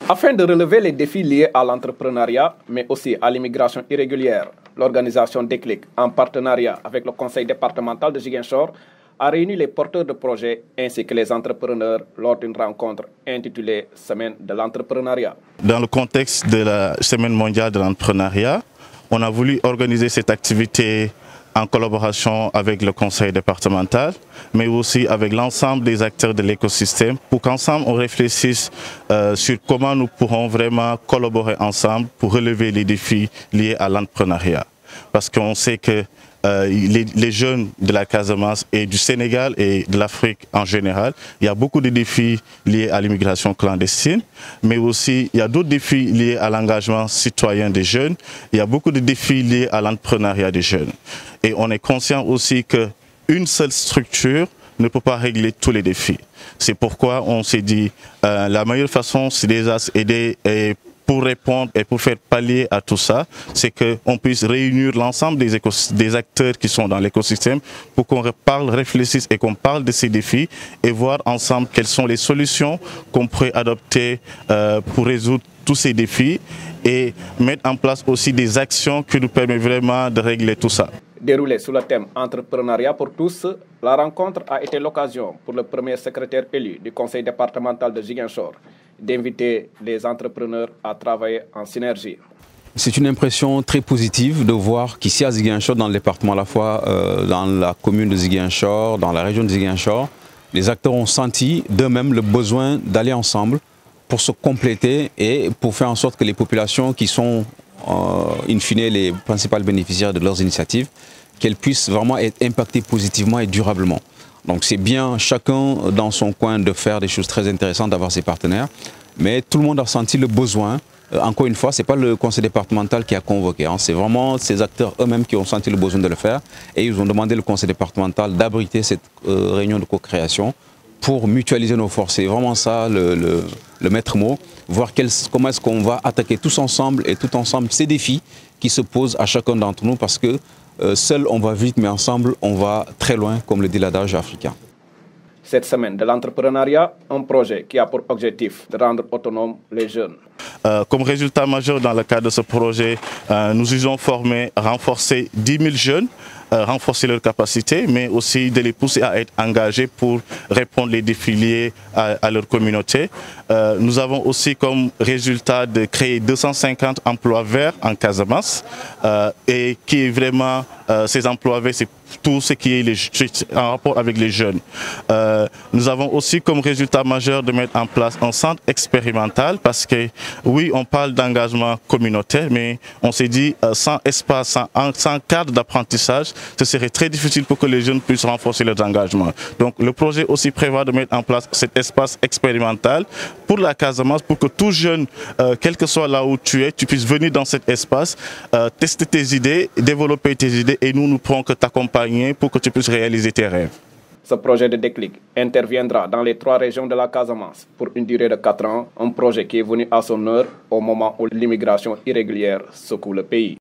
Afin de relever les défis liés à l'entrepreneuriat, mais aussi à l'immigration irrégulière, l'organisation Déclic, en partenariat avec le conseil départemental de Ziguinchor, a réuni les porteurs de projets ainsi que les entrepreneurs lors d'une rencontre intitulée Semaine de l'entrepreneuriat. Dans le contexte de la Semaine mondiale de l'entrepreneuriat, on a voulu organiser cette activité en collaboration avec le conseil départemental, mais aussi avec l'ensemble des acteurs de l'écosystème, pour qu'ensemble on réfléchisse sur comment nous pourrons vraiment collaborer ensemble pour relever les défis liés à l'entrepreneuriat. Parce qu'on sait que les jeunes de la Casamance et du Sénégal et de l'Afrique en général, il y a beaucoup de défis liés à l'immigration clandestine, mais aussi il y a d'autres défis liés à l'engagement citoyen des jeunes, il y a beaucoup de défis liés à l'entrepreneuriat des jeunes. Et on est conscient aussi qu'une seule structure ne peut pas régler tous les défis. C'est pourquoi on s'est dit la meilleure façon, c'est déjà aider pour répondre et pour faire pallier à tout ça, c'est qu'on puisse réunir l'ensemble des acteurs qui sont dans l'écosystème pour qu'on parle, réfléchisse et qu'on parle de ces défis et voir ensemble quelles sont les solutions qu'on pourrait adopter pour résoudre tous ces défis et mettre en place aussi des actions qui nous permettent vraiment de régler tout ça. Déroulée sous le thème Entrepreneuriat pour tous, la rencontre a été l'occasion pour le premier secrétaire élu du conseil départemental de Ziguinchor d'inviter les entrepreneurs à travailler en synergie. C'est une impression très positive de voir qu'ici à Ziguinchor, dans le département à la fois, dans la commune de Ziguinchor, dans la région de Ziguinchor, les acteurs ont senti d'eux-mêmes le besoin d'aller ensemble pour se compléter et pour faire en sorte que les populations qui sont in fine les principales bénéficiaires de leurs initiatives, qu'elles puissent vraiment être impactées positivement et durablement. Donc c'est bien chacun dans son coin de faire des choses très intéressantes, d'avoir ses partenaires, mais tout le monde a senti le besoin. Encore une fois, ce n'est pas le conseil départemental qui a convoqué, c'est vraiment ces acteurs eux-mêmes qui ont senti le besoin de le faire et ils ont demandé au conseil départemental d'abriter cette réunion de co-création pour mutualiser nos forces. C'est vraiment ça le maître mot, voir comment est-ce qu'on va attaquer tous ensemble et tout ensemble ces défis qui se posent à chacun d'entre nous parce que seul on va vite mais ensemble on va très loin comme le dit l'adage africain. Cette semaine de l'entrepreneuriat, un projet qui a pour objectif de rendre autonomes les jeunes. Comme résultat majeur dans le cadre de ce projet, nous avons formé, renforcé 10 000 jeunes, renforcer leurs capacités, mais aussi de les pousser à être engagés pour répondre aux défis liés à leur communauté. Nous avons aussi comme résultat de créer 250 emplois verts en Casamance et qui est vraiment, ces emplois verts, c'est tout ce qui est en rapport avec les jeunes. Nous avons aussi comme résultat majeur de mettre en place un centre expérimental parce que oui, on parle d'engagement communautaire, mais on s'est dit sans espace, sans cadre d'apprentissage, ce serait très difficile pour que les jeunes puissent renforcer leurs engagements. Donc le projet aussi prévoit de mettre en place cet espace expérimental pour la Casamance, pour que tout jeune, quel que soit là où tu es, tu puisses venir dans cet espace, tester tes idées, développer tes idées et nous pourrons que t'accompagner pour que tu puisses réaliser tes rêves. Ce projet de Déclic interviendra dans les 3 régions de la Casamance pour une durée de 4 ans, un projet qui est venu à son heure au moment où l'immigration irrégulière secoue le pays.